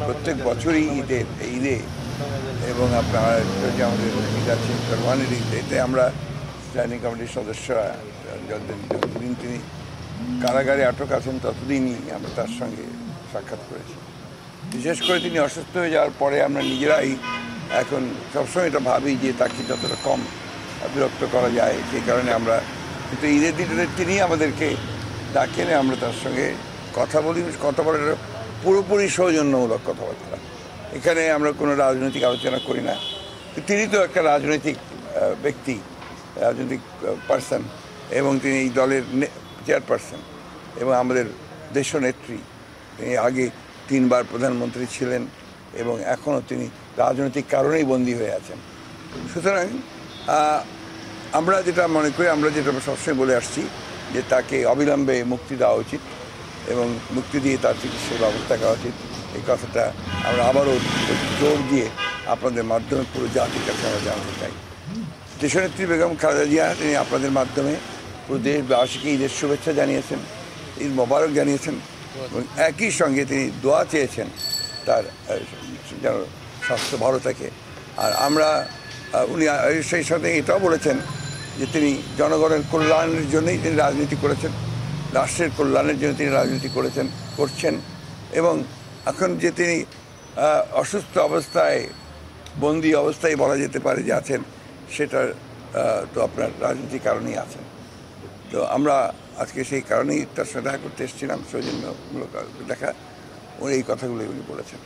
প্রত্যেক বছরই ঈদে এবং আপনার যে আমাদের ঈদ আছে কোরবানির ঈদ, এতে আমরা স্ট্যান্ডিং কমিটির সদস্যরা যতদিন তিনি কারাগারে আটক আছেন ততদিনই আমরা তার সঙ্গে সাক্ষাৎ করেছি। বিশেষ করে তিনি অসুস্থ হয়ে যাওয়ার পরে আমরা নিজেরাই এখন সবসময় এটা ভাবি যে তাকে যতটা কম বিরক্ত করা যায়, সেই কারণে আমরা কিন্তু ঈদের দিনে তিনি আমাদেরকে ডাকেন, আমরা তার সঙ্গে কথা বলি। কথা বলার পুরোপুরি সৌজন্যমূলক কথাবার্তা, এখানে আমরা কোনো রাজনৈতিক আলোচনা করি না। তিনি তো একটা রাজনৈতিক ব্যক্তি, রাজনৈতিক পার্সন, এবং তিনি এই দলের চেয়ারপারসন এবং আমাদের দেশনেত্রী। তিনি আগে 3 বার প্রধানমন্ত্রী ছিলেন এবং এখনও তিনি রাজনৈতিক কারণেই বন্দী হয়ে আছেন। সুতরাং আমরা যেটা মনে করি, আমরা যেটা সবসময় বলে আসছি যে তাকে অবিলম্বে মুক্তি দেওয়া উচিত এবং মুক্তি দিয়ে তার চিকিৎসার ব্যবস্থা করা উচিত। এই কথাটা আমরা আবারও জোর দিয়ে আপনাদের মাধ্যমে পুরো জাতির কাছে আমরা জানাতে চাই। দেশনেত্রী বেগম খালেদা জিয়া তিনি আপনাদের মাধ্যমে পুরো দেশবাসীকে ঈদের শুভেচ্ছা জানিয়েছেন, ঈদ মোবারক জানিয়েছেন এবং একই সঙ্গে তিনি দোয়া চেয়েছেন তার যেন স্বাস্থ্য ভালো থাকে। আর আমরা উনি সেই সাথে এটাও বলেছেন যে তিনি জনগণের কল্যাণের জন্যই তিনি রাজনীতি করেছেন, রাষ্ট্রের কল্যাণের জন্য তিনি রাজনীতি করছেন এবং এখন যে তিনি অসুস্থ অবস্থায়, বন্দি অবস্থায় বলা যেতে পারে যে আছেন, সেটা তো আপনার রাজনীতির কারণেই আছেন। তো আমরা আজকে সেই কারণেই তার সাথে দেখা করতে এসেছিলাম, সৌজন্যমূলক দেখা। উনি এই কথাগুলো উনি বলেছেন।